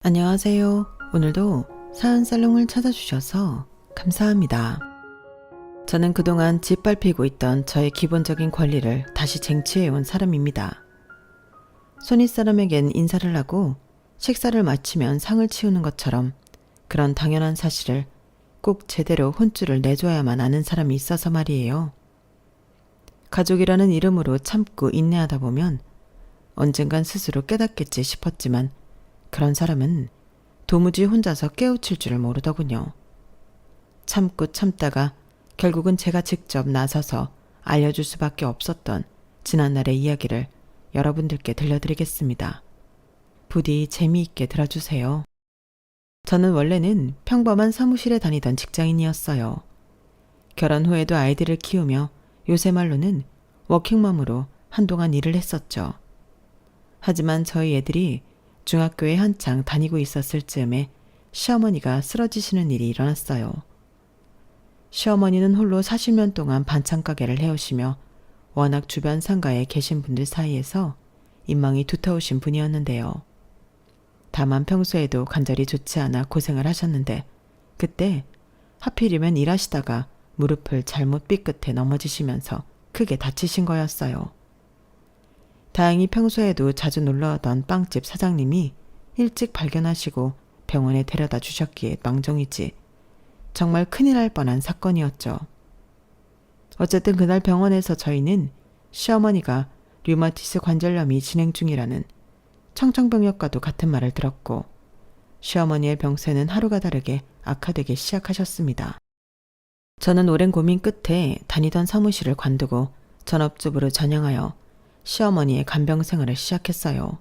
안녕하세요. 오늘도 사은살롱을 찾아주셔서 감사합니다. 저는 그동안 짓밟히고 있던 저의 기본적인 권리를 다시 쟁취해온 사람입니다. 손윗사람에겐 인사를 하고 식사를 마치면 상을 치우는 것처럼 그런 당연한 사실을 꼭 제대로 혼쭐을 내줘야만 아는 사람이 있어서 말이에요. 가족이라는 이름으로 참고 인내하다 보면 언젠간 스스로 깨닫겠지 싶었지만 그런 사람은 도무지 혼자서 깨우칠 줄을 모르더군요. 참고 참다가 결국은 제가 직접 나서서 알려줄 수밖에 없었던 지난날의 이야기를 여러분들께 들려드리겠습니다. 부디 재미있게 들어주세요. 저는 원래는 평범한 사무실에 다니던 직장인이었어요. 결혼 후에도 아이들을 키우며 요새 말로는 워킹맘으로 한동안 일을 했었죠. 하지만 저희 애들이 중학교에 한창 다니고 있었을 즈음에 시어머니가 쓰러지시는 일이 일어났어요. 시어머니는 홀로 40년 동안 반찬가게를 해오시며 워낙 주변 상가에 계신 분들 사이에서 인망이 두터우신 분이었는데요. 다만 평소에도 관절이 좋지 않아 고생을 하셨는데 그때 하필이면 일하시다가 무릎을 잘못 삐끗해 넘어지시면서 크게 다치신 거였어요. 다행히 평소에도 자주 놀러오던 빵집 사장님이 일찍 발견하시고 병원에 데려다 주셨기에 망정이지 정말 큰일 날 뻔한 사건이었죠. 어쨌든 그날 병원에서 저희는 시어머니가 류마티스 관절염이 진행 중이라는 청천벽력과도 같은 말을 들었고 시어머니의 병세는 하루가 다르게 악화되기 시작하셨습니다. 저는 오랜 고민 끝에 다니던 사무실을 관두고 전업주부로 전향하여 시어머니의 간병 생활을 시작했어요.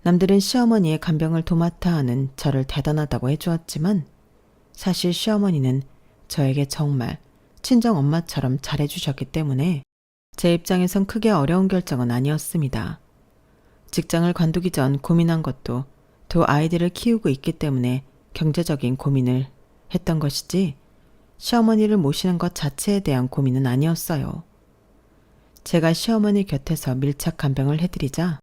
남들은 시어머니의 간병을 도맡아 하는 저를 대단하다고 해주었지만 사실 시어머니는 저에게 정말 친정 엄마처럼 잘해주셨기 때문에 제 입장에선 크게 어려운 결정은 아니었습니다. 직장을 관두기 전 고민한 것도 두 아이들을 키우고 있기 때문에 경제적인 고민을 했던 것이지 시어머니를 모시는 것 자체에 대한 고민은 아니었어요. 제가 시어머니 곁에서 밀착 간병을 해드리자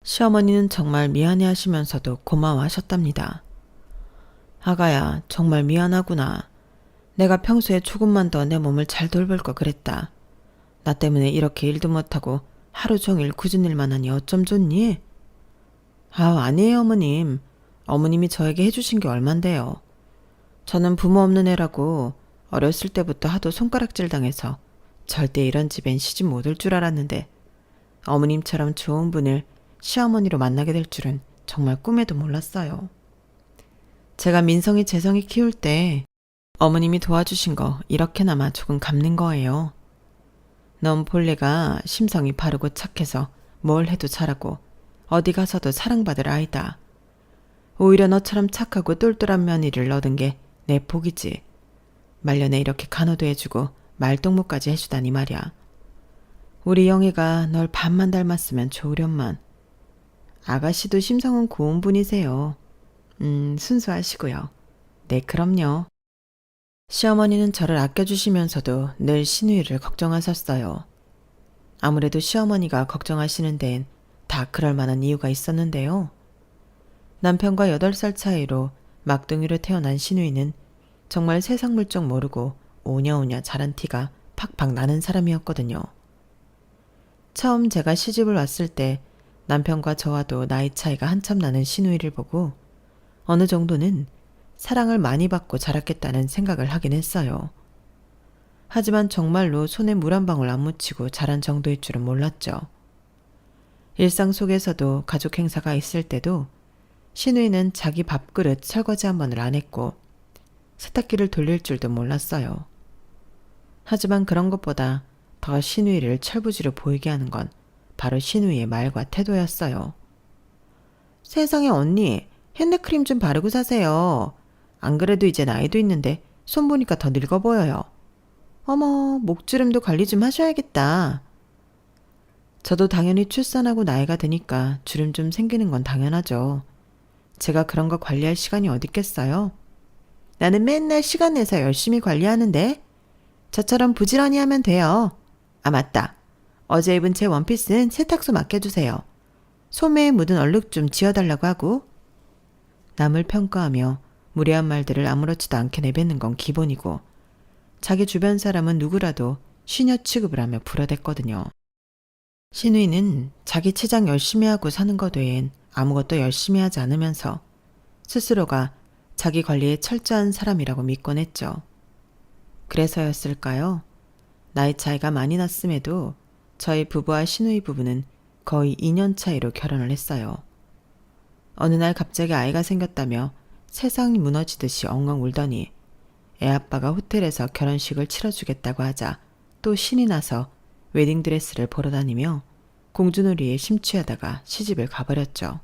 시어머니는 정말 미안해 하시면서도 고마워하셨답니다. 아가야, 정말 미안하구나. 내가 평소에 조금만 더 내 몸을 잘 돌볼 걸 그랬다. 나 때문에 이렇게 일도 못하고 하루 종일 굳은 일만 하니 어쩜 좋니? 아니에요 어머님. 어머님이 저에게 해주신 게 얼만데요. 저는 부모 없는 애라고 어렸을 때부터 하도 손가락질 당해서 절대 이런 집엔 시집 못 올 줄 알았는데 어머님처럼 좋은 분을 시어머니로 만나게 될 줄은 정말 꿈에도 몰랐어요. 제가 민성이 재성이 키울 때 어머님이 도와주신 거 이렇게나마 조금 갚는 거예요. 넌 본래가 심성이 바르고 착해서 뭘 해도 잘하고 어디 가서도 사랑받을 아이다. 오히려 너처럼 착하고 똘똘한 며느리를 얻은 게 내 복이지. 말년에 이렇게 간호도 해주고 말동무까지 해주다니 말이야. 우리 영애가 널 반만 닮았으면 좋으련만. 아가씨도 심성은 고운 분이세요. 순수하시고요. 네, 그럼요. 시어머니는 저를 아껴주시면서도 늘 시누이를 걱정하셨어요. 아무래도 시어머니가 걱정하시는 데엔 다 그럴 만한 이유가 있었는데요. 남편과 8살 차이로 막둥이로 태어난 시누이는 정말 세상 물정 모르고 오냐오냐 자란 티가 팍팍 나는 사람이었거든요. 처음 제가 시집을 왔을 때 남편과 저와도 나이 차이가 한참 나는 시누이를 보고 어느 정도는 사랑을 많이 받고 자랐겠다는 생각을 하긴 했어요. 하지만 정말로 손에 물 한 방울 안 묻히고 자란 정도일 줄은 몰랐죠. 일상 속에서도 가족 행사가 있을 때도 시누이는 자기 밥그릇 설거지 한 번을 안 했고 세탁기를 돌릴 줄도 몰랐어요. 하지만 그런 것보다 더 시누이를 철부지로 보이게 하는 건 바로 시누이의 말과 태도였어요. 세상에 언니, 핸드크림 좀 바르고 사세요. 안 그래도 이제 나이도 있는데 손 보니까 더 늙어 보여요. 어머, 목주름도 관리 좀 하셔야겠다. 저도 당연히 출산하고 나이가 드니까 주름 좀 생기는 건 당연하죠. 제가 그런 거 관리할 시간이 어딨겠어요? 나는 맨날 시간 내서 열심히 관리하는데 저처럼 부지런히 하면 돼요. 아, 맞다. 어제 입은 제 원피스는 세탁소 맡겨주세요. 소매에 묻은 얼룩 좀 지워달라고 하고 남을 평가하며 무례한 말들을 아무렇지도 않게 내뱉는 건 기본이고 자기 주변 사람은 누구라도 시녀 취급을 하며 불어댔거든요. 신우이는 자기 치장 열심히 하고 사는 것 외엔 아무것도 열심히 하지 않으면서 스스로가 자기 관리에 철저한 사람이라고 믿곤 했죠. 그래서였을까요? 나이 차이가 많이 났음에도 저희 부부와 신우이 부부는 거의 2년 차이로 결혼을 했어요. 어느 날 갑자기 아이가 생겼다며 세상이 무너지듯이 엉엉 울더니 애아빠가 호텔에서 결혼식을 치러주겠다고 하자 또 신이 나서 웨딩드레스를 보러 다니며 공주놀이에 심취하다가 시집을 가버렸죠.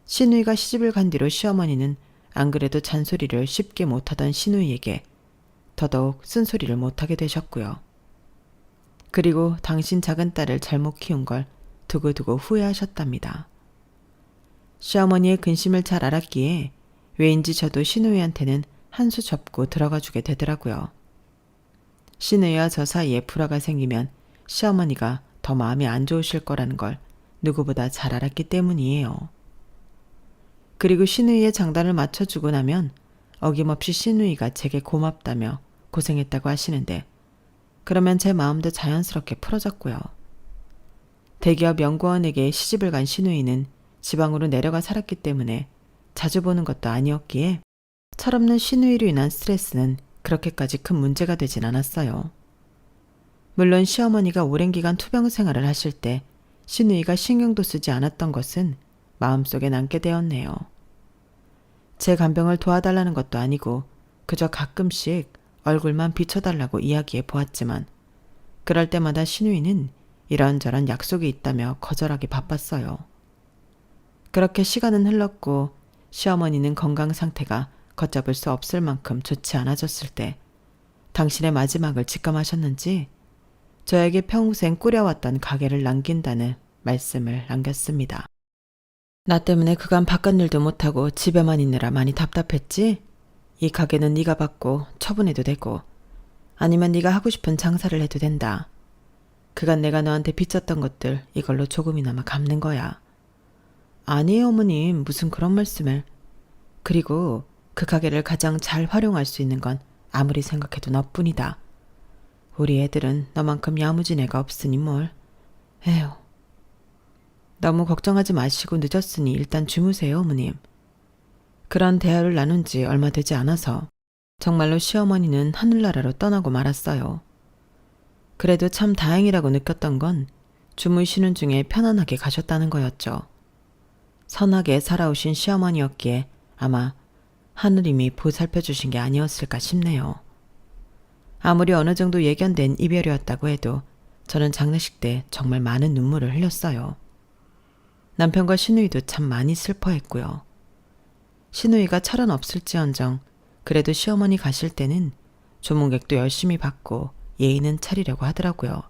신우이가 시집을 간 뒤로 시어머니는 안 그래도 잔소리를 쉽게 못하던 신우이에게 더더욱 쓴소리를 못하게 되셨고요. 그리고 당신 작은 딸을 잘못 키운 걸 두고두고 후회하셨답니다. 시어머니의 근심을 잘 알았기에 왜인지 저도 신우이한테는 한 수 접고 들어가 주게 되더라고요. 신우이와 저 사이에 불화가 생기면 시어머니가 더 마음이 안 좋으실 거라는 걸 누구보다 잘 알았기 때문이에요. 그리고 신우이의 장단을 맞춰주고 나면 어김없이 신우이가 제게 고맙다며 고생했다고 하시는데 그러면 제 마음도 자연스럽게 풀어졌고요. 대기업 연구원에게 시집을 간 신우이는 지방으로 내려가 살았기 때문에 자주 보는 것도 아니었기에 철없는 신우이로 인한 스트레스는 그렇게까지 큰 문제가 되진 않았어요. 물론 시어머니가 오랜 기간 투병 생활을 하실 때 신우이가 신경도 쓰지 않았던 것은 마음속에 남게 되었네요. 제 간병을 도와달라는 것도 아니고 그저 가끔씩 얼굴만 비춰달라고 이야기해 보았지만 그럴 때마다 신우이는 이런저런 약속이 있다며 거절하기 바빴어요. 그렇게 시간은 흘렀고 시어머니는 건강 상태가 걷잡을 수 없을 만큼 좋지 않아졌을 때 당신의 마지막을 직감하셨는지 저에게 평생 꾸려왔던 가게를 남긴다는 말씀을 남겼습니다. 나 때문에 그간 바깥일도 못하고 집에만 있느라 많이 답답했지? 이 가게는 네가 받고 처분해도 되고 아니면 네가 하고 싶은 장사를 해도 된다. 그간 내가 너한테 빚졌던 것들 이걸로 조금이나마 갚는 거야. 아니에요 어머님 무슨 그런 말씀을. 그리고 그 가게를 가장 잘 활용할 수 있는 건 아무리 생각해도 너뿐이다. 우리 애들은 너만큼 야무진 애가 없으니 뭘. 에휴. 너무 걱정하지 마시고 늦었으니 일단 주무세요 어머님. 그런 대화를 나눈 지 얼마 되지 않아서 정말로 시어머니는 하늘나라로 떠나고 말았어요. 그래도 참 다행이라고 느꼈던 건 주무시는 중에 편안하게 가셨다는 거였죠. 선하게 살아오신 시어머니였기에 아마 하느님이 보살펴 주신 게 아니었을까 싶네요. 아무리 어느 정도 예견된 이별이었다고 해도 저는 장례식 때 정말 많은 눈물을 흘렸어요. 남편과 신우이도 참 많이 슬퍼했고요. 신우이가 철은 없을지언정 그래도 시어머니 가실 때는 조문객도 열심히 받고 예의는 차리려고 하더라고요.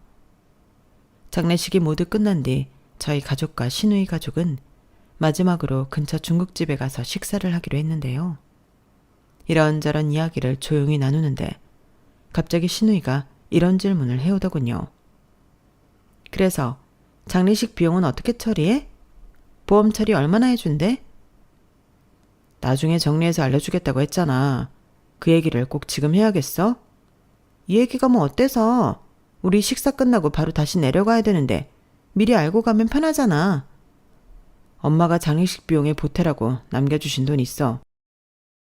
장례식이 모두 끝난 뒤 저희 가족과 신우이 가족은 마지막으로 근처 중국집에 가서 식사를 하기로 했는데요. 이런저런 이야기를 조용히 나누는데 갑자기 신우이가 이런 질문을 해오더군요. 그래서 장례식 비용은 어떻게 처리해? 보험 처리 얼마나 해준대? 나중에 정리해서 알려주겠다고 했잖아. 그 얘기를 꼭 지금 해야겠어? 이 얘기가 뭐 어때서? 우리 식사 끝나고 바로 다시 내려가야 되는데 미리 알고 가면 편하잖아. 엄마가 장례식 비용에 보태라고 남겨주신 돈 있어.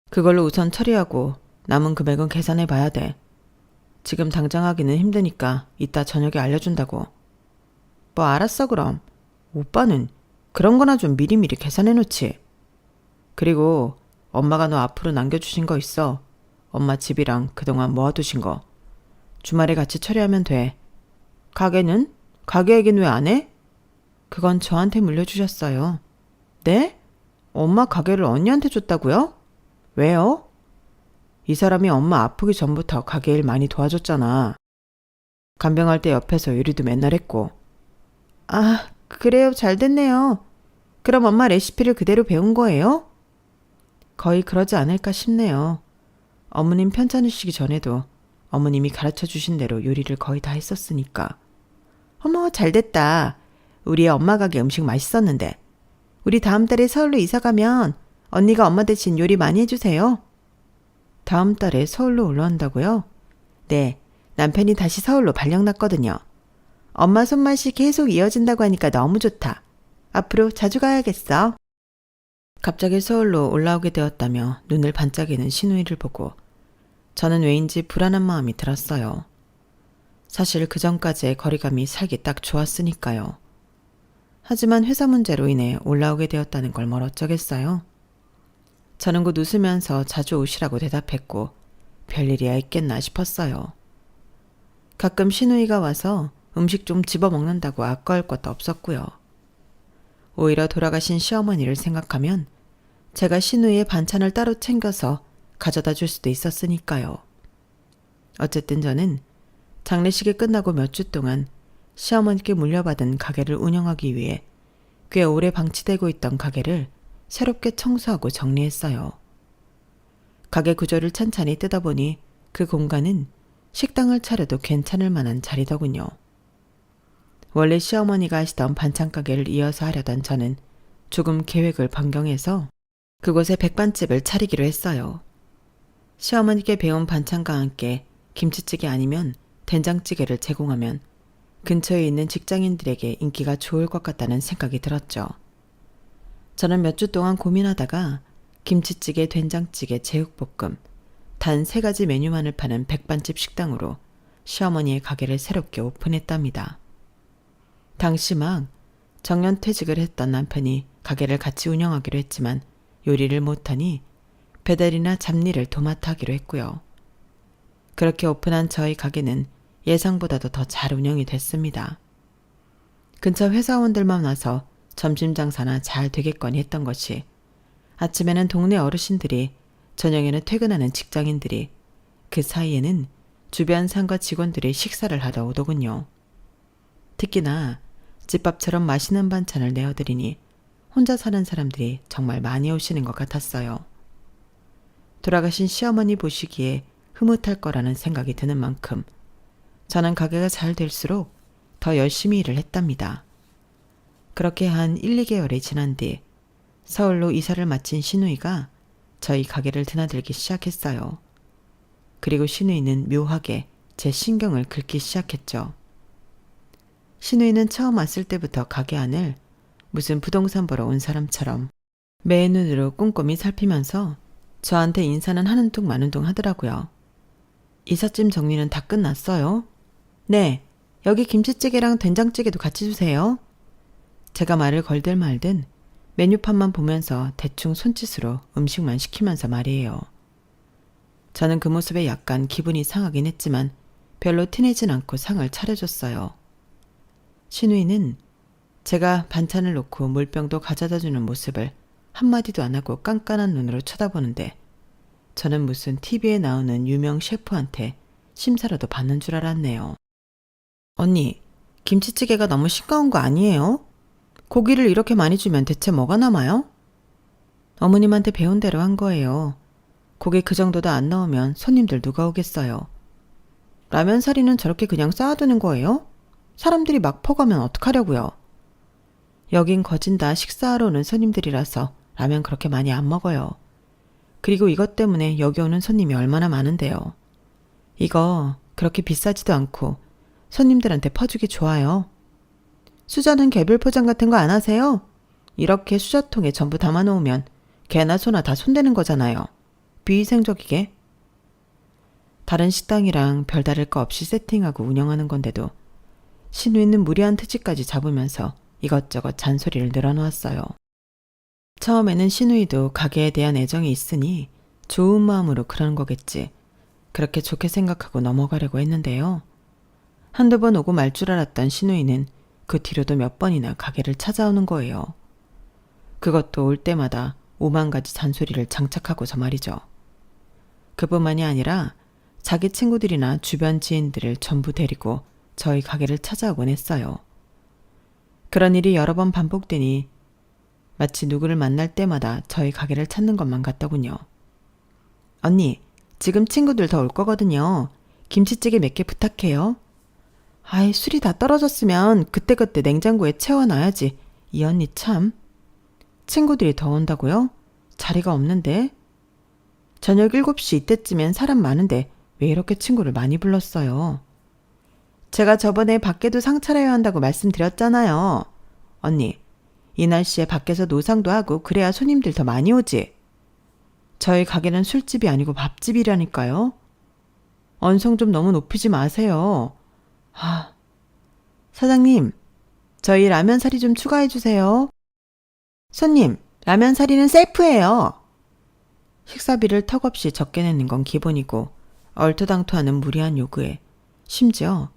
그걸로 우선 처리하고 남은 금액은 계산해 봐야 돼. 지금 당장 하기는 힘드니까 이따 저녁에 알려준다고. 뭐 알았어 그럼. 오빠는 그런 거나 좀 미리미리 계산해 놓지. 그리고 엄마가 너 앞으로 남겨주신 거 있어. 엄마 집이랑 그동안 모아두신 거. 주말에 같이 처리하면 돼. 가게는? 가게 얘기는 왜 안 해? 그건 저한테 물려주셨어요. 네? 엄마 가게를 언니한테 줬다고요? 왜요? 이 사람이 엄마 아프기 전부터 가게 일 많이 도와줬잖아. 간병할 때 옆에서 요리도 맨날 했고. 아, 그래요. 잘 됐네요. 그럼 엄마 레시피를 그대로 배운 거예요? 거의 그러지 않을까 싶네요. 어머님 편찮으시기 전에도 어머님이 가르쳐 주신 대로 요리를 거의 다 했었으니까. 어머, 잘 됐다. 우리 엄마 가게 음식 맛있었는데. 우리 다음 달에 서울로 이사 가면 언니가 엄마 대신 요리 많이 해주세요. 다음 달에 서울로 올라온다고요? 네, 남편이 다시 서울로 발령 났거든요. 엄마 손맛이 계속 이어진다고 하니까 너무 좋다. 앞으로 자주 가야겠어. 갑자기 서울로 올라오게 되었다며 눈을 반짝이는 신우이를 보고 저는 왜인지 불안한 마음이 들었어요. 사실 그 전까지의 거리감이 살기 딱 좋았으니까요. 하지만 회사 문제로 인해 올라오게 되었다는 걸 뭘 어쩌겠어요. 저는 곧 웃으면서 자주 오시라고 대답했고 별일이야 있겠나 싶었어요. 가끔 신우이가 와서 음식 좀 집어먹는다고 아까울 것도 없었고요. 오히려 돌아가신 시어머니를 생각하면 제가 신우이의 반찬을 따로 챙겨서 가져다 줄 수도 있었으니까요. 어쨌든 저는 장례식이 끝나고 몇 주 동안 시어머니께 물려받은 가게를 운영하기 위해 꽤 오래 방치되고 있던 가게를 새롭게 청소하고 정리했어요. 가게 구조를 찬찬히 뜯어보니 그 공간은 식당을 차려도 괜찮을 만한 자리더군요. 원래 시어머니가 하시던 반찬 가게를 이어서 하려던 저는 조금 계획을 변경해서 그곳에 백반집을 차리기로 했어요. 시어머니께 배운 반찬과 함께 김치찌개 아니면 된장찌개를 제공하면 근처에 있는 직장인들에게 인기가 좋을 것 같다는 생각이 들었죠. 저는 몇 주 동안 고민하다가 김치찌개, 된장찌개, 제육볶음 단 3가지 메뉴만을 파는 백반집 식당으로 시어머니의 가게를 새롭게 오픈했답니다. 당시 막 정년퇴직을 했던 남편이 가게를 같이 운영하기로 했지만 요리를 못하니 배달이나 잡일을 도맡아 하기로 했고요. 그렇게 오픈한 저희 가게는 예상보다도 더 잘 운영이 됐습니다. 근처 회사원들만 와서 점심 장사나 잘 되겠거니 했던 것이 아침에는 동네 어르신들이, 저녁에는 퇴근하는 직장인들이, 그 사이에는 주변 상가 직원들이 식사를 하러 오더군요. 특히나 집밥처럼 맛있는 반찬을 내어드리니 혼자 사는 사람들이 정말 많이 오시는 것 같았어요. 돌아가신 시어머니 보시기에 흐뭇할 거라는 생각이 드는 만큼 저는 가게가 잘 될수록 더 열심히 일을 했답니다. 그렇게 한 1, 2개월이 지난 뒤 서울로 이사를 마친 신우이가 저희 가게를 드나들기 시작했어요. 그리고 신우이는 묘하게 제 신경을 긁기 시작했죠. 신우이는 처음 왔을 때부터 가게 안을 무슨 부동산 보러 온 사람처럼 매 눈으로 꼼꼼히 살피면서 저한테 인사는 하는 둥 마는 둥 하더라고요. 이삿짐 정리는 다 끝났어요? 네, 여기 김치찌개랑 된장찌개도 같이 주세요. 제가 말을 걸들 말든 메뉴판만 보면서 대충 손짓으로 음식만 시키면서 말이에요. 저는 그 모습에 약간 기분이 상하긴 했지만 별로 티내진 않고 상을 차려줬어요. 신우이는 제가 반찬을 놓고 물병도 가져다주는 모습을 한마디도 안 하고 깐깐한 눈으로 쳐다보는데 저는 무슨 TV에 나오는 유명 셰프한테 심사라도 받는 줄 알았네요. 언니, 김치찌개가 너무 싱거운 거 아니에요? 고기를 이렇게 많이 주면 대체 뭐가 남아요? 어머님한테 배운 대로 한 거예요. 고기 그 정도도 안 넣으면 손님들 누가 오겠어요. 라면 사리는 저렇게 그냥 쌓아두는 거예요? 사람들이 막 퍼가면 어떡하려고요? 여긴 거진 다 식사하러 오는 손님들이라서 라면 그렇게 많이 안 먹어요. 그리고 이것 때문에 여기 오는 손님이 얼마나 많은데요. 이거 그렇게 비싸지도 않고 손님들한테 퍼주기 좋아요. 수저는 개별 포장 같은 거 안 하세요? 이렇게 수저통에 전부 담아놓으면 개나 소나 다 손대는 거잖아요. 비위생적이게. 다른 식당이랑 별다를 거 없이 세팅하고 운영하는 건데도 신우이는 무리한 트집까지 잡으면서 이것저것 잔소리를 늘어놓았어요. 처음에는 신우이도 가게에 대한 애정이 있으니 좋은 마음으로 그러는 거겠지. 그렇게 좋게 생각하고 넘어가려고 했는데요. 한두 번 오고 말 줄 알았던 신우이는 그 뒤로도 몇 번이나 가게를 찾아오는 거예요. 그것도 올 때마다 5만 가지 잔소리를 장착하고서 말이죠. 그뿐만이 아니라 자기 친구들이나 주변 지인들을 전부 데리고 저희 가게를 찾아오곤 했어요. 그런 일이 여러 번 반복되니 마치 누구를 만날 때마다 저희 가게를 찾는 것만 같더군요. 언니, 지금 친구들 더 올 거거든요. 김치찌개 몇 개 부탁해요. 아이, 술이 다 떨어졌으면 그때그때 냉장고에 채워놔야지. 이 언니 참. 친구들이 더 온다고요? 자리가 없는데? 저녁 7시 이때쯤엔 사람 많은데 왜 이렇게 친구를 많이 불렀어요? 제가 저번에 밖에도 상 차려야 한다고 말씀드렸잖아요. 언니, 이 날씨에 밖에서 노상도 하고 그래야 손님들 더 많이 오지. 저희 가게는 술집이 아니고 밥집이라니까요. 언성 좀 너무 높이지 마세요. 사장님, 저희 라면 사리 좀 추가해 주세요. 손님, 라면 사리는 셀프예요. 식사비를 턱없이 적게 내는 건 기본이고 얼토당토하는 무리한 요구에 심지어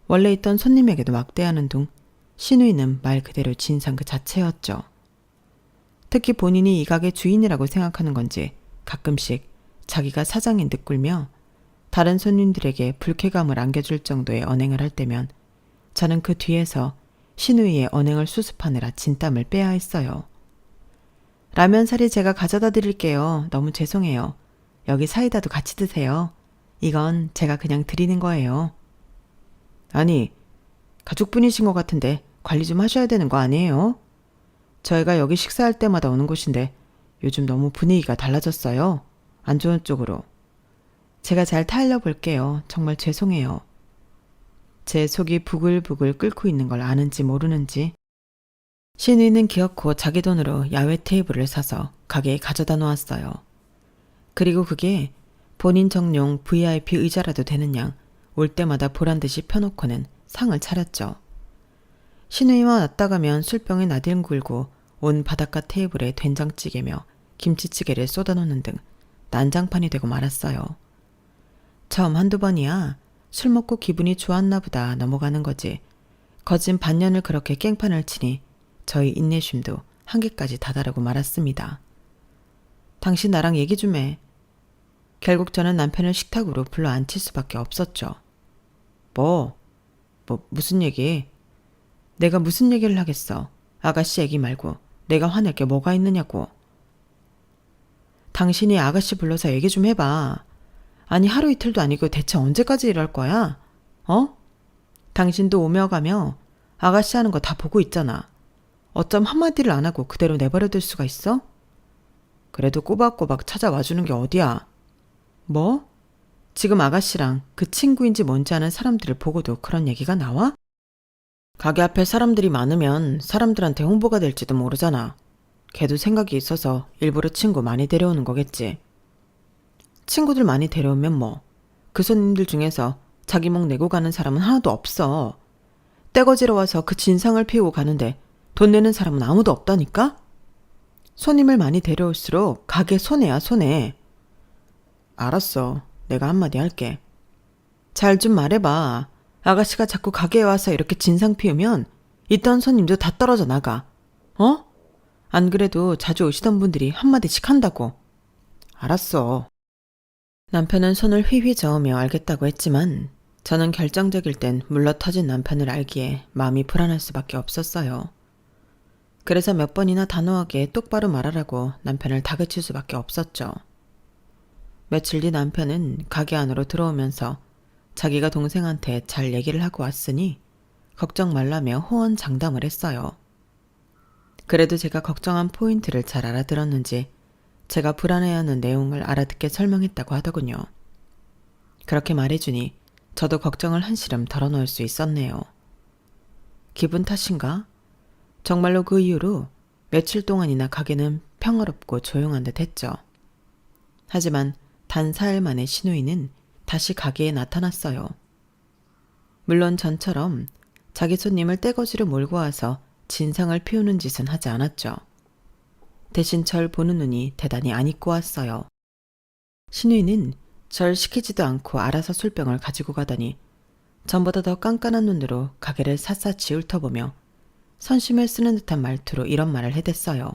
원래 있던 손님에게도 막대하는 둥 신우이는 말 그대로 진상 그 자체였죠. 특히 본인이 이 가게 주인이라고 생각하는 건지 가끔씩 자기가 사장인 듯 굴며 다른 손님들에게 불쾌감을 안겨줄 정도의 언행을 할 때면 저는 그 뒤에서 신우이의 언행을 수습하느라 진땀을 빼야 했어요. 라면 사리 제가 가져다 드릴게요. 너무 죄송해요. 여기 사이다도 같이 드세요. 이건 제가 그냥 드리는 거예요. 아니, 가족분이신 것 같은데 관리 좀 하셔야 되는 거 아니에요? 저희가 여기 식사할 때마다 오는 곳인데 요즘 너무 분위기가 달라졌어요. 안 좋은 쪽으로. 제가 잘 타일러 볼게요. 정말 죄송해요. 제 속이 부글부글 끓고 있는 걸 아는지 모르는지 신우이는 기어코 자기 돈으로 야외 테이블을 사서 가게에 가져다 놓았어요. 그리고 그게 본인 정용 VIP 의자라도 되는 양 올 때마다 보란듯이 펴놓고는 상을 차렸죠. 신우이와 왔다가면 술병에 나뒹굴고 온 바닷가 테이블에 된장찌개며 김치찌개를 쏟아놓는 등 난장판이 되고 말았어요. 처음 한두 번이야 술 먹고 기분이 좋았나 보다 넘어가는 거지. 거진 반년을 그렇게 깽판을 치니 저희 인내심도 한계까지 다다르고 말았습니다. 당신 나랑 얘기 좀 해. 결국 저는 남편을 식탁으로 불러 앉힐 수밖에 없었죠. 무슨 얘기? 내가 무슨 얘기를 하겠어. 아가씨 얘기 말고 내가 화낼 게 뭐가 있느냐고. 당신이 아가씨 불러서 얘기 좀 해봐. 아니 하루 이틀도 아니고 대체 언제까지 이럴 거야? 당신도 오며 가며 아가씨 하는 거 다 보고 있잖아. 어쩜 한마디를 안 하고 그대로 내버려둘 수가 있어? 그래도 꼬박꼬박 찾아와 주는 게 어디야? 뭐? 지금 아가씨랑 그 친구인지 뭔지 아는 사람들을 보고도 그런 얘기가 나와? 가게 앞에 사람들이 많으면 사람들한테 홍보가 될지도 모르잖아. 걔도 생각이 있어서 일부러 친구 많이 데려오는 거겠지. 친구들 많이 데려오면 뭐. 그 손님들 중에서 자기 목 내고 가는 사람은 하나도 없어. 떼거지러 와서 그 진상을 피우고 가는데 돈 내는 사람은 아무도 없다니까? 손님을 많이 데려올수록 가게 손해야 손해. 알았어. 내가 한마디 할게. 잘 좀 말해봐. 아가씨가 자꾸 가게에 와서 이렇게 진상 피우면 있던 손님도 다 떨어져 나가. 안 그래도 자주 오시던 분들이 한마디씩 한다고. 알았어. 남편은 손을 휘휘 저으며 알겠다고 했지만 저는 결정적일 땐 물러터진 남편을 알기에 마음이 불안할 수밖에 없었어요. 그래서 몇 번이나 단호하게 똑바로 말하라고 남편을 다그칠 수밖에 없었죠. 며칠 뒤 남편은 가게 안으로 들어오면서 자기가 동생한테 잘 얘기를 하고 왔으니 걱정 말라며 호언장담을 했어요. 그래도 제가 걱정한 포인트를 잘 알아들었는지 제가 불안해하는 내용을 알아듣게 설명했다고 하더군요. 그렇게 말해주니 저도 걱정을 한시름 덜어놓을 수 있었네요. 기분 탓인가? 정말로 그 이후로 며칠 동안이나 가게는 평화롭고 조용한 듯 했죠. 하지만 단 4일 만에 신우이는 다시 가게에 나타났어요. 물론 전처럼 자기 손님을 떼거지로 몰고 와서 진상을 피우는 짓은 하지 않았죠. 대신 절 보는 눈이 대단히 안 익고 왔어요. 신우이는 절 시키지도 않고 알아서 술병을 가지고 가더니 전보다 더 깐깐한 눈으로 가게를 샅샅이 훑어보며 선심을 쓰는 듯한 말투로 이런 말을 해댔어요.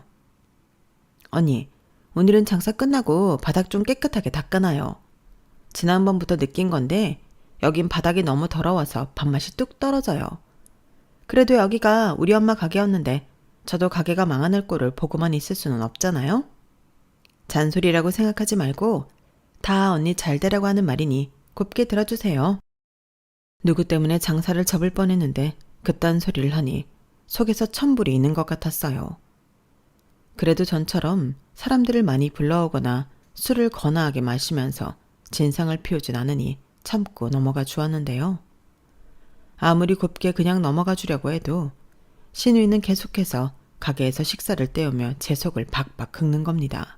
언니, 오늘은 장사 끝나고 바닥 좀 깨끗하게 닦아놔요. 지난번부터 느낀 건데 여긴 바닥이 너무 더러워서 밥맛이 뚝 떨어져요. 그래도 여기가 우리 엄마 가게였는데 저도 가게가 망하는 꼴을 보고만 있을 수는 없잖아요. 잔소리라고 생각하지 말고 다 언니 잘 되라고 하는 말이니 곱게 들어주세요. 누구 때문에 장사를 접을 뻔했는데 그딴 소리를 하니 속에서 천불이 있는 것 같았어요. 그래도 전처럼 사람들을 많이 불러오거나 술을 거나하게 마시면서 진상을 피우진 않으니 참고 넘어가 주었는데요. 아무리 곱게 그냥 넘어가 주려고 해도 신우이는 계속해서 가게에서 식사를 때우며 제 속을 박박 긁는 겁니다.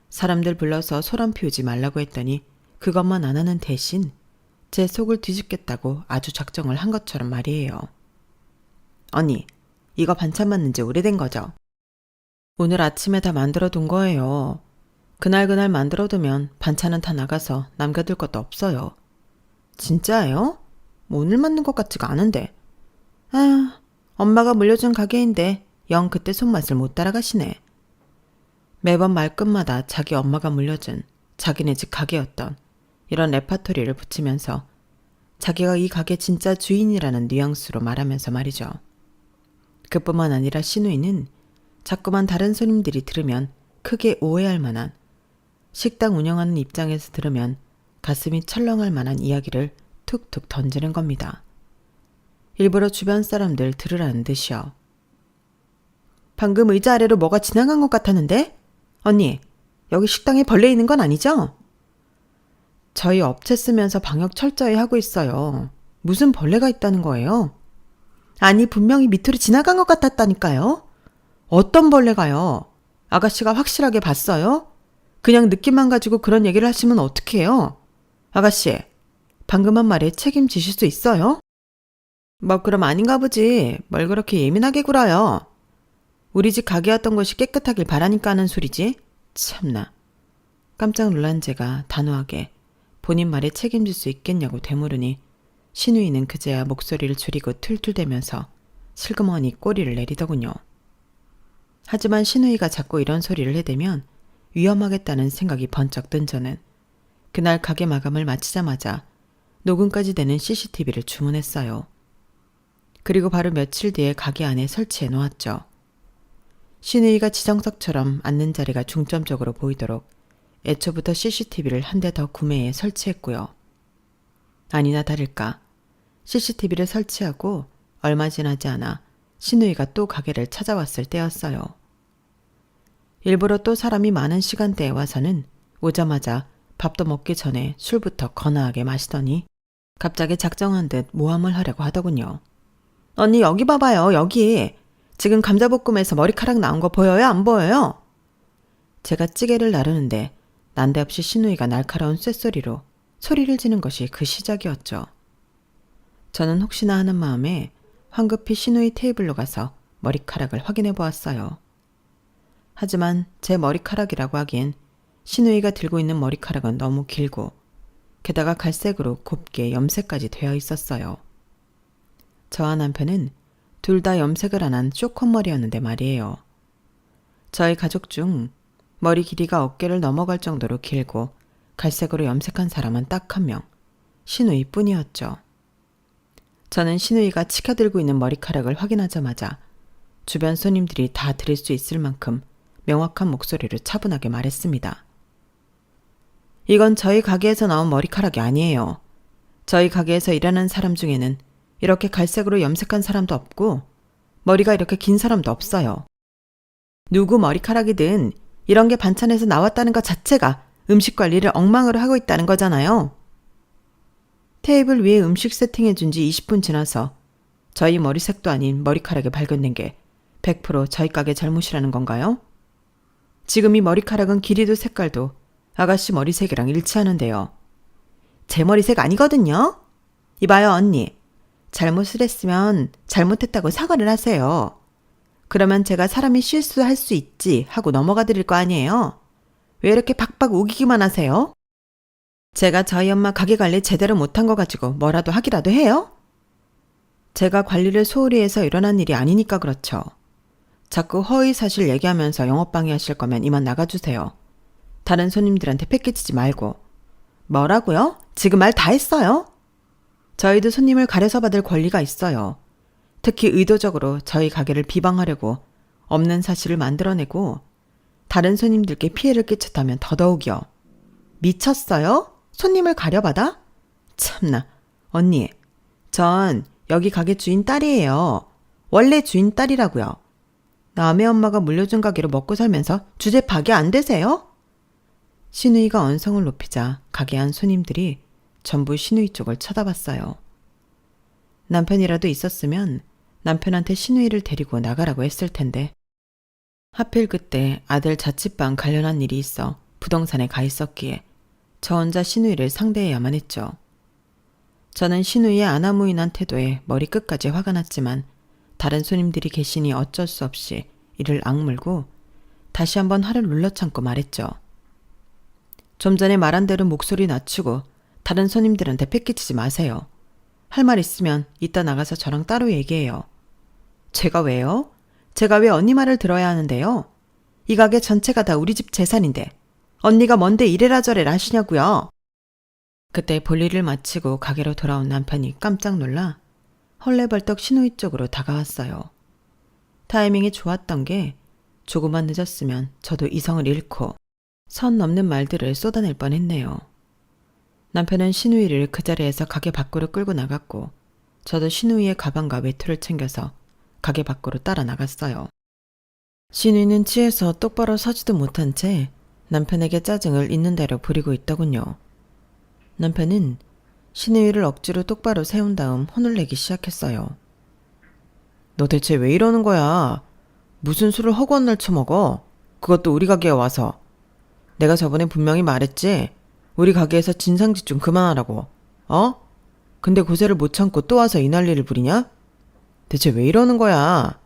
사람들 불러서 소란 피우지 말라고 했더니 그것만 안 하는 대신 제 속을 뒤집겠다고 아주 작정을 한 것처럼 말이에요. 언니, 이거 반찬 맞는 지 오래된 거죠? 오늘 아침에 다 만들어둔 거예요. 그날 만들어두면 반찬은 다 나가서 남겨둘 것도 없어요. 진짜예요? 오늘 맞는 것 같지가 않은데. 아, 엄마가 물려준 가게인데 영 그때 손맛을 못 따라가시네. 매번 말끝마다 자기 엄마가 물려준 자기네 집 가게였던 이런 레파토리를 붙이면서 자기가 이 가게 진짜 주인이라는 뉘앙스로 말하면서 말이죠. 그뿐만 아니라 신우이는 자꾸만 다른 손님들이 들으면 크게 오해할 만한, 식당 운영하는 입장에서 들으면 가슴이 철렁할 만한 이야기를 툭툭 던지는 겁니다. 일부러 주변 사람들 들으라는 듯이요. 방금 의자 아래로 뭐가 지나간 것 같았는데? 언니, 여기 식당에 벌레 있는 건 아니죠? 저희 업체 쓰면서 방역 철저히 하고 있어요. 무슨 벌레가 있다는 거예요? 아니, 분명히 밑으로 지나간 것 같았다니까요. 어떤 벌레가요? 아가씨가 확실하게 봤어요? 그냥 느낌만 가지고 그런 얘기를 하시면 어떡해요? 아가씨, 방금 한 말에 책임지실 수 있어요? 뭐 그럼 아닌가 보지. 뭘 그렇게 예민하게 굴어요. 우리 집 가게였던 곳이 깨끗하길 바라니까 하는 소리지. 참나. 깜짝 놀란 제가 단호하게 본인 말에 책임질 수 있겠냐고 되물으니 신우이는 그제야 목소리를 줄이고 툴툴대면서 슬그머니 꼬리를 내리더군요. 하지만 신우이가 자꾸 이런 소리를 해대면 위험하겠다는 생각이 번쩍 든 저는 그날 가게 마감을 마치자마자 녹음까지 되는 CCTV를 주문했어요. 그리고 바로 며칠 뒤에 가게 안에 설치해 놓았죠. 신우이가 지정석처럼 앉는 자리가 중점적으로 보이도록 애초부터 CCTV를 한 대 더 구매해 설치했고요. 아니나 다를까 CCTV를 설치하고 얼마 지나지 않아 신우이가 또 가게를 찾아왔을 때였어요. 일부러 또 사람이 많은 시간대에 와서는 오자마자 밥도 먹기 전에 술부터 거나하게 마시더니 갑자기 작정한 듯 모함을 하려고 하더군요. 언니 여기 봐봐요. 여기. 지금 감자볶음에서 머리카락 나온 거 보여요? 안 보여요? 제가 찌개를 나르는데 난데없이 신우이가 날카로운 쇳소리로 소리를 지는 것이 그 시작이었죠. 저는 혹시나 하는 마음에 황급히 신우이 테이블로 가서 머리카락을 확인해 보았어요. 하지만 제 머리카락이라고 하기엔 신우이가 들고 있는 머리카락은 너무 길고 게다가 갈색으로 곱게 염색까지 되어 있었어요. 저와 남편은 둘 다 염색을 안 한 쇼컷머리였는데 말이에요. 저희 가족 중 머리 길이가 어깨를 넘어갈 정도로 길고 갈색으로 염색한 사람은 딱 한 명, 신우이 뿐이었죠. 저는 신우이가 치켜들고 있는 머리카락을 확인하자마자 주변 손님들이 다 들을 수 있을 만큼 명확한 목소리로 차분하게 말했습니다. 이건 저희 가게에서 나온 머리카락이 아니에요. 저희 가게에서 일하는 사람 중에는 이렇게 갈색으로 염색한 사람도 없고 머리가 이렇게 긴 사람도 없어요. 누구 머리카락이든 이런 게 반찬에서 나왔다는 것 자체가 음식 관리를 엉망으로 하고 있다는 거잖아요. 테이블 위에 음식 세팅해준 지 20분 지나서 저희 머리색도 아닌 머리카락이 발견된 게 100% 저희 가게 잘못이라는 건가요? 지금 이 머리카락은 길이도 색깔도 아가씨 머리색이랑 일치하는데요. 제 머리색 아니거든요? 이봐요 언니. 잘못을 했으면 잘못했다고 사과를 하세요. 그러면 제가 사람이 실수할 수 있지 하고 넘어가 드릴 거 아니에요? 왜 이렇게 박박 우기기만 하세요? 제가 저희 엄마 가게 관리 제대로 못한 거 가지고 뭐라도 하기라도 해요? 제가 관리를 소홀히 해서 일어난 일이 아니니까 그렇죠. 자꾸 허위 사실 얘기하면서 영업방해 하실 거면 이만 나가주세요. 다른 손님들한테 패끼치지 말고. 뭐라고요? 지금 말 다 했어요? 저희도 손님을 가려서 받을 권리가 있어요. 특히 의도적으로 저희 가게를 비방하려고 없는 사실을 만들어내고 다른 손님들께 피해를 끼쳤다면 더더욱이요. 미쳤어요? 손님을 가려받아? 참나. 언니, 전 여기 가게 주인 딸이에요. 원래 주인 딸이라고요. 남의 엄마가 물려준 가게로 먹고 살면서 주제 파기 안 되세요? 신우이가 언성을 높이자 가게 안 손님들이 전부 신우이 쪽을 쳐다봤어요. 남편이라도 있었으면 남편한테 신우이를 데리고 나가라고 했을 텐데 하필 그때 아들 자취방 관련한 일이 있어 부동산에 가 있었기에 저 혼자 신우이를 상대해야만 했죠. 저는 신우이의 아나무인한 태도에 머리 끝까지 화가 났지만 다른 손님들이 계시니 어쩔 수 없이 이를 악물고 다시 한번 화를 눌러 참고 말했죠. 좀 전에 말한 대로 목소리 낮추고 다른 손님들한테 패기치지 마세요. 할 말 있으면 이따 나가서 저랑 따로 얘기해요. 제가 왜요? 제가 왜 언니 말을 들어야 하는데요? 이 가게 전체가 다 우리 집 재산인데 언니가 뭔데 이래라 저래라 하시냐고요. 그때 볼일을 마치고 가게로 돌아온 남편이 깜짝 놀라 헐레벌떡 신우이 쪽으로 다가왔어요. 타이밍이 좋았던 게 조금만 늦었으면 저도 이성을 잃고 선 넘는 말들을 쏟아낼 뻔했네요. 남편은 신우이를 그 자리에서 가게 밖으로 끌고 나갔고 저도 신우이의 가방과 외투를 챙겨서 가게 밖으로 따라 나갔어요. 신우이는 취해서 똑바로 서지도 못한 채 남편에게 짜증을 있는 대로 부리고 있더군요. 남편은 신우이를 억지로 똑바로 세운 다음 혼을 내기 시작했어요. 너 대체 왜 이러는 거야? 무슨 술을 허구한 날 처먹어? 그것도 우리 가게에 와서. 내가 저번에 분명히 말했지? 우리 가게에서 진상짓 좀 그만하라고. 어? 근데 고세를 못 참고 또 와서 이 난리를 부리냐? 대체 왜 이러는 거야?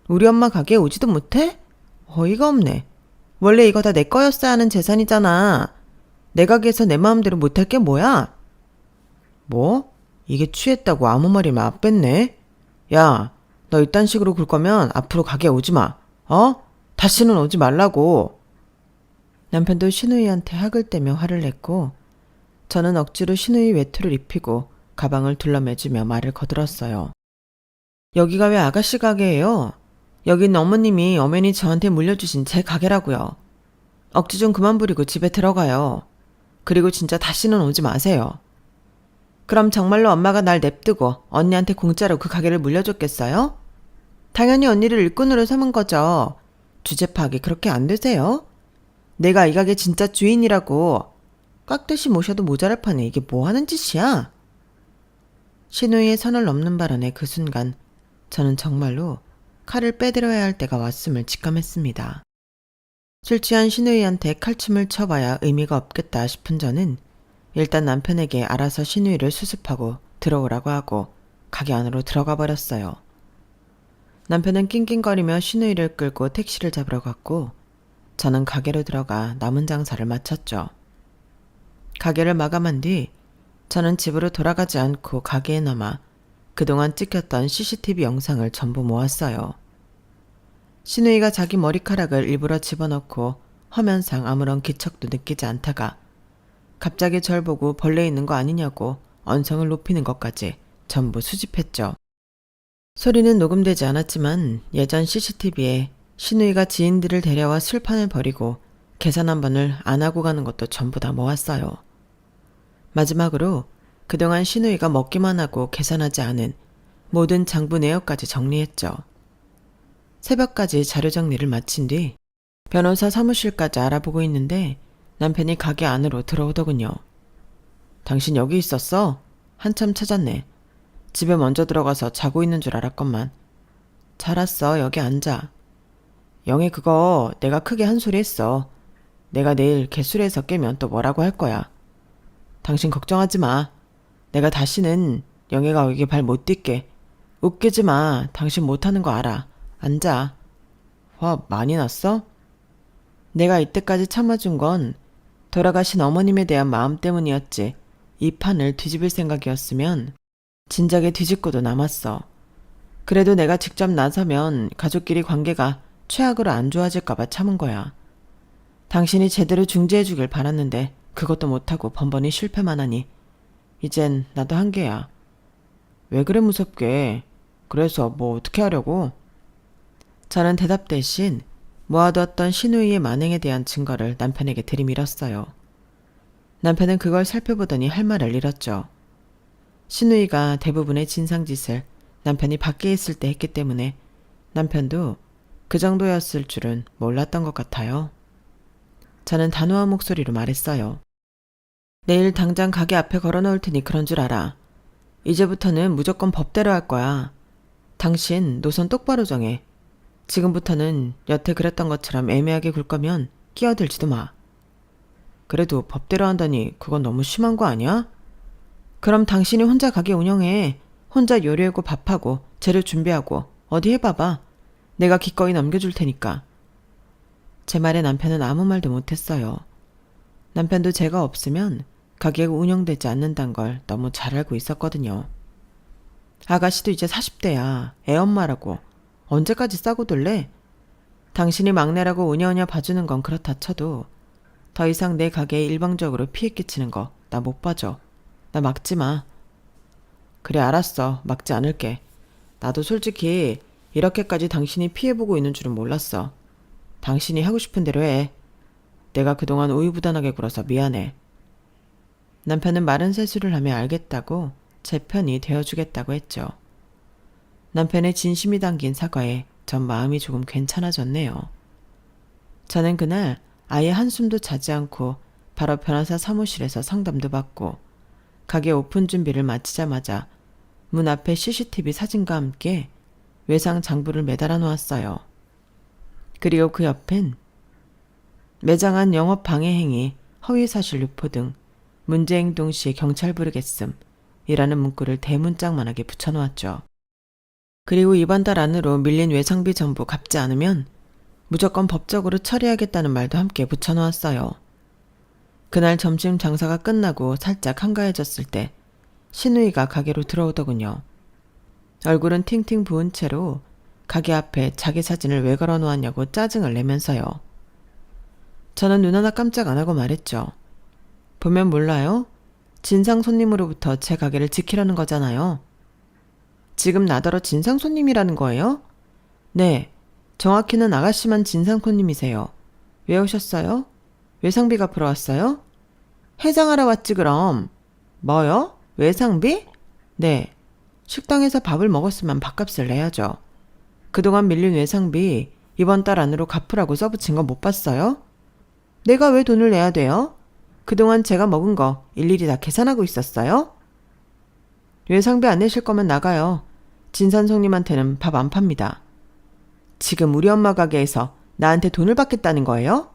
우리 엄마 가게에 오지도 못해? 어이가 없네. 원래 이거 다 내 거였어야 하는 재산이잖아. 내 가게에서 내 마음대로 못할 게 뭐야? 뭐? 이게 취했다고 아무 말이면 안 뺐네? 야, 너 이딴 식으로 굴 거면 앞으로 가게 오지 마. 어? 다시는 오지 말라고. 남편도 신우이한테 학을 떼며 화를 냈고 저는 억지로 신우이 외투를 입히고 가방을 둘러매주며 말을 거들었어요. 여기가 왜 아가씨 가게예요? 여긴 어머님이 엄연히 저한테 물려주신 제 가게라고요. 억지 좀 그만 부리고 집에 들어가요. 그리고 진짜 다시는 오지 마세요. 그럼 정말로 엄마가 날 냅두고 언니한테 공짜로 그 가게를 물려줬겠어요? 당연히 언니를 일꾼으로 삼은 거죠. 주제 파악이 그렇게 안 되세요? 내가 이 가게 진짜 주인이라고. 깍듯이 모셔도 모자랄 판에 이게 뭐 하는 짓이야? 신우이의 선을 넘는 발언의 그 순간 저는 정말로 칼을 빼들어야 할 때가 왔음을 직감했습니다. 술 취한 신우이한테 칼춤을 쳐봐야 의미가 없겠다 싶은 저는 일단 남편에게 알아서 신우이를 수습하고 들어오라고 하고 가게 안으로 들어가 버렸어요. 남편은 낑낑거리며 신우이를 끌고 택시를 잡으러 갔고 저는 가게로 들어가 남은 장사를 마쳤죠. 가게를 마감한 뒤 저는 집으로 돌아가지 않고 가게에 남아 그동안 찍혔던 CCTV 영상을 전부 모았어요. 신우이가 자기 머리카락을 일부러 집어넣고 화면상 아무런 기척도 느끼지 않다가 갑자기 절 보고 벌레 있는 거 아니냐고 언성을 높이는 것까지 전부 수집했죠. 소리는 녹음되지 않았지만 예전 CCTV에 신우이가 지인들을 데려와 술판을 벌이고 계산 한 번을 안 하고 가는 것도 전부 다 모았어요. 마지막으로 그동안 신우이가 먹기만 하고 계산하지 않은 모든 장부 내역까지 정리했죠. 새벽까지 자료 정리를 마친 뒤 변호사 사무실까지 알아보고 있는데 남편이 가게 안으로 들어오더군요. 당신 여기 있었어? 한참 찾았네. 집에 먼저 들어가서 자고 있는 줄 알았건만. 잘 왔어. 여기 앉아. 영애 그거 내가 크게 한 소리 했어. 내가 내일 개술에서 깨면 또 뭐라고 할 거야. 당신 걱정하지 마. 내가 다시는 영애가 여기 발 못 딛게. 웃기지 마. 당신 못하는 거 알아. 앉아. 화 많이 났어? 내가 이때까지 참아준 건 돌아가신 어머님에 대한 마음 때문이었지. 이 판을 뒤집을 생각이었으면 진작에 뒤집고도 남았어. 그래도 내가 직접 나서면 가족끼리 관계가 최악으로 안 좋아질까봐 참은 거야. 당신이 제대로 중재해주길 바랐는데 그것도 못하고 번번이 실패만 하니 이젠 나도 한계야. 왜 그래 무섭게. 그래서 뭐 어떻게 하려고? 저는 대답 대신 모아두었던 신우이의 만행에 대한 증거를 남편에게 들이밀었어요. 남편은 그걸 살펴보더니 할 말을 잃었죠. 신우이가 대부분의 진상짓을 남편이 밖에 있을 때 했기 때문에 남편도 그 정도였을 줄은 몰랐던 것 같아요. 저는 단호한 목소리로 말했어요. 내일 당장 가게 앞에 걸어놓을 테니 그런 줄 알아. 이제부터는 무조건 법대로 할 거야. 당신 노선 똑바로 정해. 지금부터는 여태 그랬던 것처럼 애매하게 굴 거면 끼어들지도 마. 그래도 법대로 한다니 그건 너무 심한 거 아니야? 그럼 당신이 혼자 가게 운영해. 혼자 요리하고 밥하고 재료 준비하고 어디 해봐봐. 내가 기꺼이 넘겨줄 테니까. 제 말에 남편은 아무 말도 못했어요. 남편도 제가 없으면 가게가 운영되지 않는단 걸 너무 잘 알고 있었거든요. 아가씨도 이제 40대야. 애엄마라고. 언제까지 싸고 둘래? 당신이 막내라고 우냐우냐 봐주는 건 그렇다 쳐도 더 이상 내 가게에 일방적으로 피해 끼치는 거 나 못 봐줘. 나 막지 마. 그래 알았어. 막지 않을게. 나도 솔직히 이렇게까지 당신이 피해보고 있는 줄은 몰랐어. 당신이 하고 싶은 대로 해. 내가 그동안 우유부단하게 굴어서 미안해. 남편은 마른 세수를 하며 알겠다고 제 편이 되어주겠다고 했죠. 남편의 진심이 담긴 사과에 전 마음이 조금 괜찮아졌네요. 저는 그날 아예 한숨도 자지 않고 바로 변호사 사무실에서 상담도 받고 가게 오픈 준비를 마치자마자 문 앞에 CCTV 사진과 함께 외상 장부를 매달아 놓았어요. 그리고 그 옆엔 매장 안 영업 방해 행위, 허위사실 유포 등 문제 행동 시에 경찰 부르겠음 이라는 문구를 대문짝만하게 붙여놓았죠. 그리고 이번 달 안으로 밀린 외상비 전부 갚지 않으면 무조건 법적으로 처리하겠다는 말도 함께 붙여놓았어요. 그날 점심 장사가 끝나고 살짝 한가해졌을 때 신우이가 가게로 들어오더군요. 얼굴은 팅팅 부은 채로 가게 앞에 자기 사진을 왜 걸어놓았냐고 짜증을 내면서요. 저는 눈 하나 깜짝 안 하고 말했죠. 보면 몰라요? 진상 손님으로부터 제 가게를 지키려는 거잖아요. 지금 나더러 진상 손님이라는 거예요? 네, 정확히는 아가씨만 진상 손님이세요. 왜 오셨어요? 외상비 갚으러 왔어요? 해장하러 왔지 그럼. 뭐요? 외상비? 네, 식당에서 밥을 먹었으면 밥값을 내야죠. 그동안 밀린 외상비 이번 달 안으로 갚으라고 써붙인 거 못 봤어요? 내가 왜 돈을 내야 돼요? 그동안 제가 먹은 거 일일이 다 계산하고 있었어요? 외상비 안 내실 거면 나가요. 진산 손님한테는 밥 안 팝니다. 지금 우리 엄마 가게에서 나한테 돈을 받겠다는 거예요?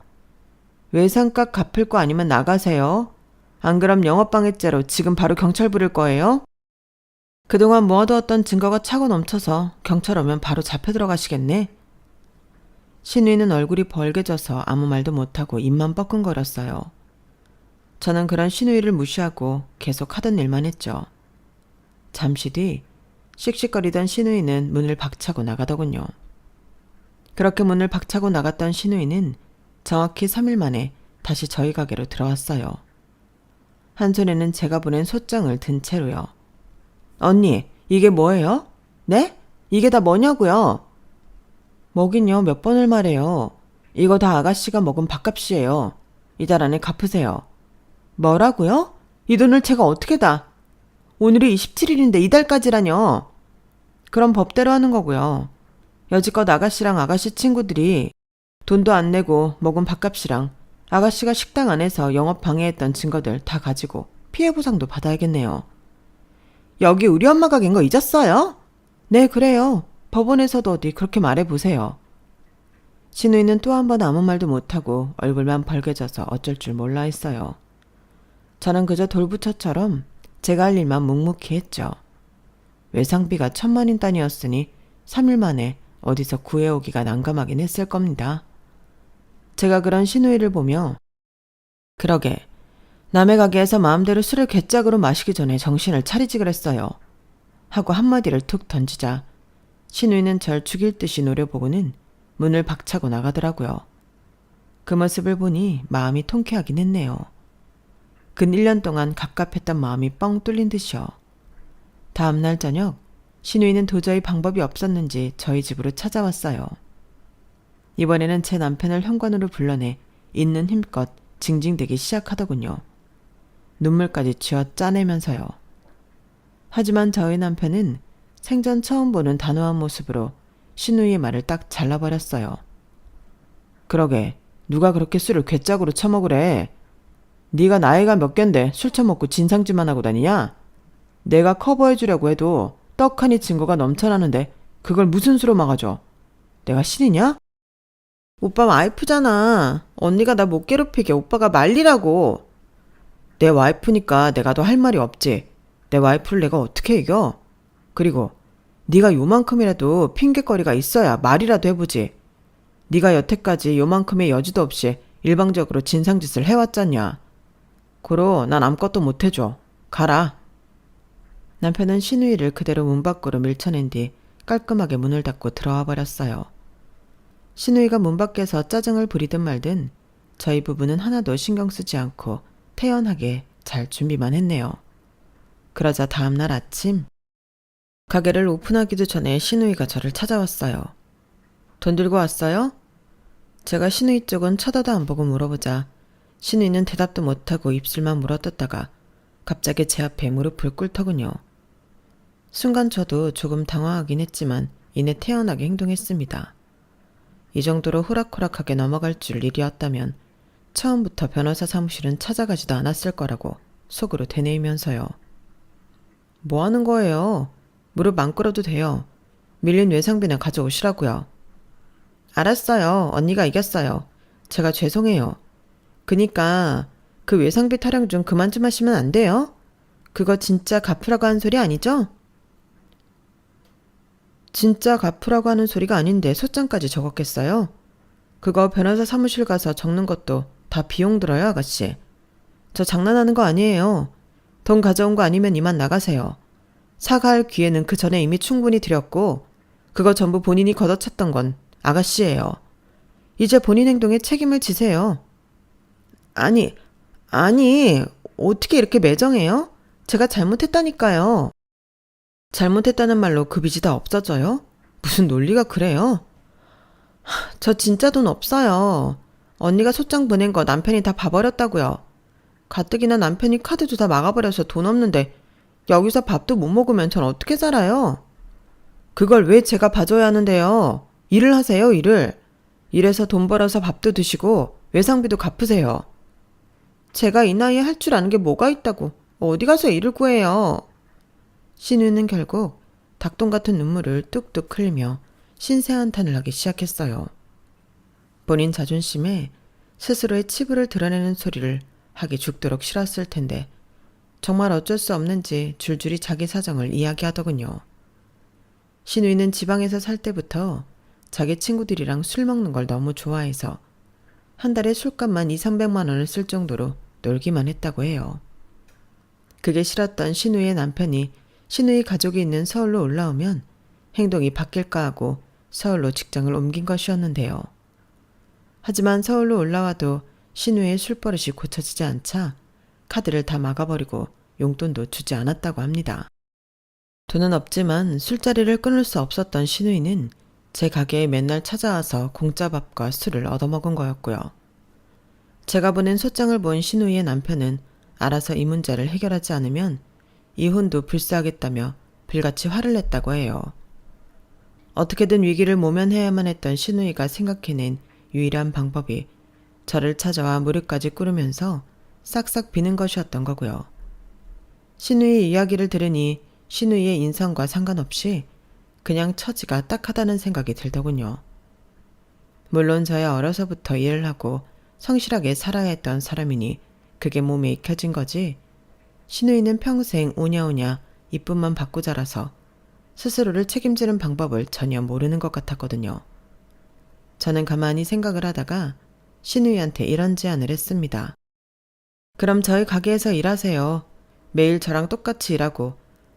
외상값 갚을 거 아니면 나가세요. 안 그럼 영업방해죄로 지금 바로 경찰 부를 거예요? 그동안 모아두었던 증거가 차고 넘쳐서 경찰 오면 바로 잡혀 들어가시겠네. 신우이는 얼굴이 벌개져서 아무 말도 못하고 입만 뻐끔거렸어요. 저는 그런 신우이를 무시하고 계속 하던 일만 했죠. 잠시 뒤 씩씩거리던 신우이는 문을 박차고 나가더군요. 그렇게 문을 박차고 나갔던 신우이는 정확히 3일 만에 다시 저희 가게로 들어왔어요. 한 손에는 제가 보낸 소장을 든 채로요. 언니, 이게 뭐예요? 네? 이게 다 뭐냐고요? 뭐긴요, 몇 번을 말해요. 이거 다 아가씨가 먹은 밥값이에요. 이달 안에 갚으세요. 뭐라고요? 이 돈을 제가 어떻게 다? 오늘이 27일인데 이달까지라뇨. 그럼 법대로 하는 거고요. 여지껏 아가씨랑 아가씨 친구들이 돈도 안 내고 먹은 밥값이랑 아가씨가 식당 안에서 영업 방해했던 증거들 다 가지고 피해 보상도 받아야겠네요. 여기 우리 엄마 가게인 거 잊었어요? 네, 그래요. 법원에서도 어디 그렇게 말해보세요. 신우이는 또 한 번 아무 말도 못하고 얼굴만 벌개져서 어쩔 줄 몰라 했어요. 저는 그저 돌부처처럼 제가 할 일만 묵묵히 했죠. 외상비가 1,000만인 단위였으니 3일 만에 어디서 구해오기가 난감하긴 했을 겁니다. 제가 그런 신우이를 보며 그러게 남의 가게에서 마음대로 술을 괴짝으로 마시기 전에 정신을 차리지 그랬어요. 하고 한마디를 툭 던지자 신우이는 절 죽일 듯이 노려보고는 문을 박차고 나가더라고요. 그 모습을 보니 마음이 통쾌하긴 했네요. 근 1년 동안 갑갑했던 마음이 뻥 뚫린 듯이요. 다음날 저녁 신우이는 도저히 방법이 없었는지 저희 집으로 찾아왔어요. 이번에는 제 남편을 현관으로 불러내 있는 힘껏 징징대기 시작하더군요. 눈물까지 쥐어 짜내면서요. 하지만 저희 남편은 생전 처음 보는 단호한 모습으로 신우이의 말을 딱 잘라버렸어요. 그러게 누가 그렇게 술을 괴짝으로 처먹으래. 네가 나이가 몇 갠데 술 처먹고 진상짓만 하고 다니냐? 내가 커버해주려고 해도 떡하니 증거가 넘쳐나는데 그걸 무슨 수로 막아줘? 내가 신이냐? 오빠 와이프잖아. 언니가 나 못 괴롭히게 오빠가 말리라고. 내 와이프니까 내가 더 할 말이 없지. 내 와이프를 내가 어떻게 이겨? 그리고 네가 요만큼이라도 핑계거리가 있어야 말이라도 해보지. 네가 여태까지 요만큼의 여지도 없이 일방적으로 진상짓을 해왔잖냐. 고로 난 아무것도 못해줘. 가라. 남편은 신우이를 그대로 문 밖으로 밀쳐낸 뒤 깔끔하게 문을 닫고 들어와 버렸어요. 신우이가 문 밖에서 짜증을 부리든 말든 저희 부부는 하나도 신경 쓰지 않고 태연하게 잘 준비만 했네요. 그러자 다음날 아침 가게를 오픈하기도 전에 신우이가 저를 찾아왔어요. 돈 들고 왔어요? 제가 신우이 쪽은 쳐다도 안 보고 물어보자 신우이는 대답도 못하고 입술만 물어뜯다가 갑자기 제 앞에 무릎을 꿇더군요. 순간 저도 조금 당황하긴 했지만 이내 태연하게 행동했습니다. 이 정도로 호락호락하게 넘어갈 줄 일이었다면 처음부터 변호사 사무실은 찾아가지도 않았을 거라고 속으로 되뇌이면서요. 뭐 하는 거예요? 무릎 안 꿇어도 돼요. 밀린 외상비는 가져오시라고요. 알았어요. 언니가 이겼어요. 제가 죄송해요. 그니까 그 외상비 타령 좀 그만 좀 하시면 안 돼요? 그거 진짜 갚으라고 하는 소리 아니죠? 진짜 갚으라고 하는 소리가 아닌데 소장까지 적었겠어요? 그거 변호사 사무실 가서 적는 것도 다 비용 들어요, 아가씨. 저 장난하는 거 아니에요. 돈 가져온 거 아니면 이만 나가세요. 사과할 기회는 그 전에 이미 충분히 드렸고 그거 전부 본인이 걷어찼던 건 아가씨예요. 이제 본인 행동에 책임을 지세요. 아니, 어떻게 이렇게 매정해요? 제가 잘못했다니까요. 잘못했다는 말로 그 빚이 다 없어져요? 무슨 논리가 그래요? 저 진짜 돈 없어요. 언니가 소장 보낸 거 남편이 다 봐버렸다고요. 가뜩이나 남편이 카드도 다 막아버려서 돈 없는데 여기서 밥도 못 먹으면 전 어떻게 살아요? 그걸 왜 제가 봐줘야 하는데요? 일을 하세요, 일을. 일해서 돈 벌어서 밥도 드시고 외상비도 갚으세요. 제가 이 나이에 할 줄 아는 게 뭐가 있다고 어디 가서 일을 구해요. 신우는 결국 닭똥 같은 눈물을 뚝뚝 흘리며 신세한탄을 하기 시작했어요. 본인 자존심에 스스로의 치부를 드러내는 소리를 하기 죽도록 싫었을 텐데 정말 어쩔 수 없는지 줄줄이 자기 사정을 이야기하더군요. 신우이는 지방에서 살 때부터 자기 친구들이랑 술 먹는 걸 너무 좋아해서 한 달에 술값만 200~300만 원을 쓸 정도로 놀기만 했다고 해요. 그게 싫었던 신우이의 남편이 신우이 가족이 있는 서울로 올라오면 행동이 바뀔까 하고 서울로 직장을 옮긴 것이었는데요. 하지만 서울로 올라와도 신우이의 술버릇이 고쳐지지 않자 카드를 다 막아버리고 용돈도 주지 않았다고 합니다. 돈은 없지만 술자리를 끊을 수 없었던 신우이는 제 가게에 맨날 찾아와서 공짜 밥과 술을 얻어먹은 거였고요. 제가 보낸 소장을 본 신우이의 남편은 알아서 이 문제를 해결하지 않으면 이혼도 불사하겠다며 불같이 화를 냈다고 해요. 어떻게든 위기를 모면해야만 했던 신우이가 생각해낸 유일한 방법이 저를 찾아와 무릎까지 꿇으면서 싹싹 비는 것이었던 거고요. 신우이의 이야기를 들으니 신우이의 인성과 상관없이 그냥 처지가 딱하다는 생각이 들더군요. 물론 저야 어려서부터 일을 하고 성실하게 살아야 했던 사람이니 그게 몸에 익혀진 거지 신우이는 평생 오냐오냐 이쁨만 받고 자라서 스스로를 책임지는 방법을 전혀 모르는 것 같았거든요. 저는 가만히 생각을 하다가 신우이한테 이런 제안을 했습니다. 그럼 저희 가게에서 일하세요. 매일 저랑 똑같이 일하고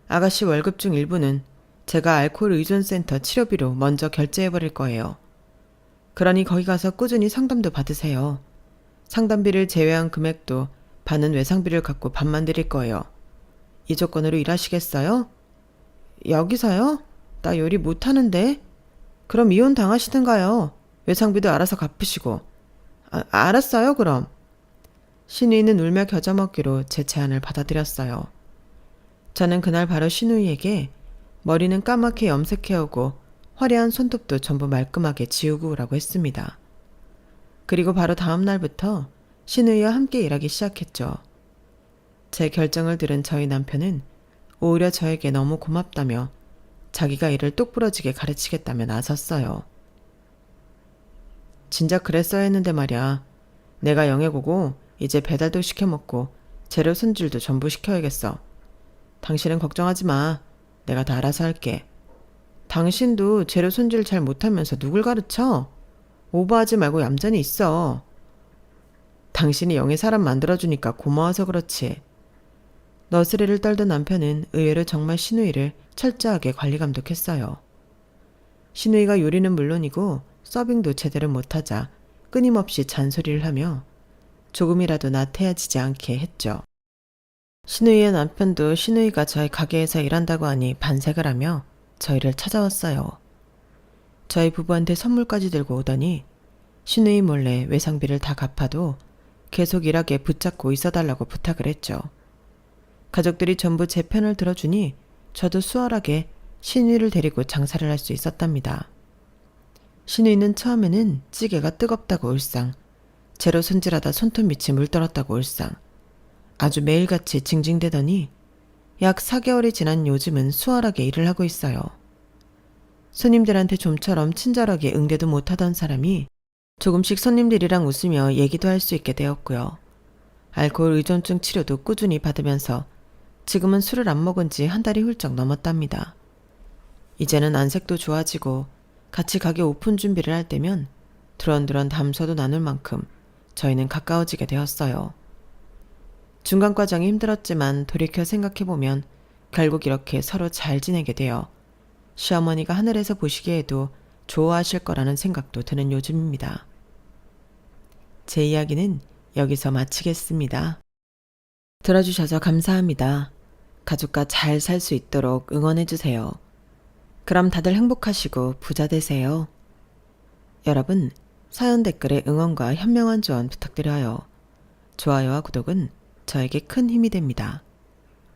아가씨 월급 중 일부는 제가 알코올 의존센터 치료비로 먼저 결제해버릴 거예요. 그러니 거기 가서 꾸준히 상담도 받으세요. 상담비를 제외한 금액도 반은 외상비를 갖고 반만 드릴 거예요. 이 조건으로 일하시겠어요? 여기서요? 나 요리 못하는데? 그럼 이혼 당하시든가요. 외상비도 알아서 갚으시고. 알았어요 그럼. 신우이는 울며 겨자먹기로 제 제안을 받아들였어요. 저는 그날 바로 신우이에게 머리는 까맣게 염색해오고 화려한 손톱도 전부 말끔하게 지우고 오라고 했습니다. 그리고 바로 다음 날부터 신우이와 함께 일하기 시작했죠. 제 결정을 들은 저희 남편은 오히려 저에게 너무 고맙다며 자기가 일을 똑부러지게 가르치겠다며 나섰어요. 진작 그랬어야 했는데 말이야. 내가 영애고고 이제 배달도 시켜먹고 재료 손질도 전부 시켜야겠어. 당신은 걱정하지 마. 내가 다 알아서 할게. 당신도 재료 손질 잘 못하면서 누굴 가르쳐? 오버하지 말고 얌전히 있어. 당신이 영애 사람 만들어주니까 고마워서 그렇지. 너스레를 떨던 남편은 의외로 정말 신우이를 철저하게 관리 감독했어요. 신우이가 요리는 물론이고 서빙도 제대로 못하자 끊임없이 잔소리를 하며 조금이라도 나태해지지 않게 했죠. 신우이의 남편도 신우이가 저희 가게에서 일한다고 하니 반색을 하며 저희를 찾아왔어요. 저희 부부한테 선물까지 들고 오더니 신우이 몰래 외상비를 다 갚아도 계속 일하게 붙잡고 있어달라고 부탁을 했죠. 가족들이 전부 제 편을 들어주니 저도 수월하게 신우이를 데리고 장사를 할 수 있었답니다. 신우이는 처음에는 찌개가 뜨겁다고 울상, 재료 손질하다 손톱 밑이 물들었다고 울상, 아주 매일같이 징징대더니 약 4개월이 지난 요즘은 수월하게 일을 하고 있어요. 손님들한테 좀처럼 친절하게 응대도 못하던 사람이 조금씩 손님들이랑 웃으며 얘기도 할 수 있게 되었고요. 알코올 의존증 치료도 꾸준히 받으면서 지금은 술을 안 먹은 지 한 달이 훌쩍 넘었답니다. 이제는 안색도 좋아지고 같이 가게 오픈 준비를 할 때면 두런두런 담소도 나눌 만큼 저희는 가까워지게 되었어요. 중간 과정이 힘들었지만 돌이켜 생각해보면 결국 이렇게 서로 잘 지내게 되어 시어머니가 하늘에서 보시기에도 좋아하실 거라는 생각도 드는 요즘입니다. 제 이야기는 여기서 마치겠습니다. 들어주셔서 감사합니다. 가족과 잘 살 수 있도록 응원해주세요. 그럼 다들 행복하시고 부자 되세요. 여러분, 사연 댓글에 응원과 현명한 조언 부탁드려요. 좋아요와 구독은 저에게 큰 힘이 됩니다.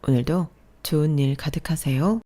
오늘도 좋은 일 가득하세요.